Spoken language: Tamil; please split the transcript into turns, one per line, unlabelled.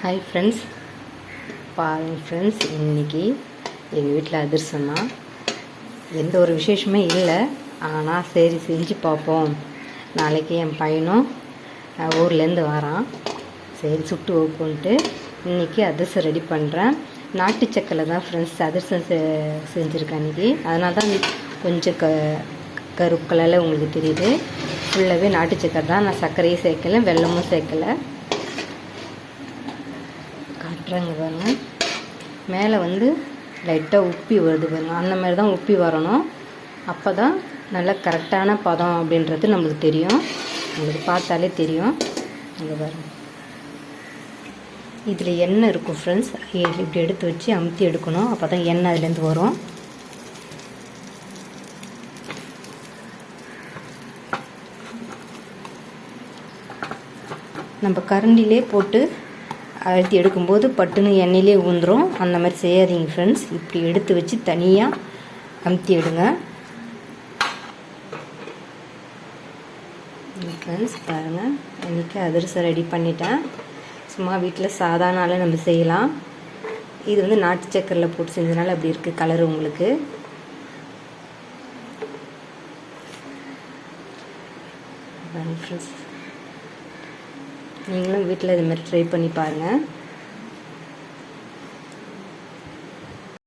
ஹாய் ஃப்ரெண்ட்ஸ், பாருங்கள் ஃப்ரெண்ட்ஸ், இன்றைக்கி எங்கள் வீட்டில் அதிர்ஷ்டமாக எந்த ஒரு விசேஷமே இல்லை. ஆனால் சரி செஞ்சு பார்ப்போம். நாளைக்கு என் பையனும் ஊர்லேருந்து வரான். சரி சுட்டு வைப்போன்ட்டு இன்றைக்கி அதிர்ஷ்டம் ரெடி பண்ணுறேன். நாட்டு சக்கரில் தான் ஃப்ரெண்ட்ஸ் அதிர்ஷ்டம் செஞ்சுருக்கேன் இன்றைக்கி. அதனால தான் கொஞ்சம் கருப்பு கலரில் உங்களுக்கு தெரியுது. ஃபுல்லாகவே நாட்டு சக்கரை தான். நான் சர்க்கரையும் சேர்க்கலை, வெல்லமும் சேர்க்கலை. காட்டுறேங்க பாருங்க. மேலே லைட்டாக உப்பி வருது பாருங்க. அந்த மாதிரி தான் உப்பி வரணும். அப்போ தான் நல்லா கரெக்டான பதம் அப்படின்றது நம்மளுக்கு தெரியும். உங்களுக்கு பார்த்தாலே தெரியும். அங்கே பாருங்க, இதில் எண்ணெய் இருக்கும் ஃப்ரெண்ட்ஸ். இப்படி எடுத்து வச்சு அமுத்தி எடுக்கணும். அப்போ தான் எண்ணெய் அதுலேருந்து வரும். நம்ம கரண்டிலே போட்டு அழுத்தி எடுக்கும்போது பட்டுன்னு எண்ணெயிலே ஊந்துடும். அந்த மாதிரி செய்யாதீங்க ஃப்ரெண்ட்ஸ். இப்படி எடுத்து வச்சு தனியாக அமுத்தி எடுங்க ஃப்ரெண்ட்ஸ். பாருங்கள், இன்றைக்கி அதிரசம் ரெடி பண்ணிட்டேன். சும்மா வீட்டில் சாதாரணால நம்ம செய்யலாம். இது நாட்டு சக்கரில் போட்டு செஞ்சதுனால அப்படி இருக்குது கலரு உங்களுக்கு. ஃப்ரெண்ட்ஸ், நீங்களும் வீட்டில் இது மாதிரி ட்ரை பண்ணி பாருங்கள்.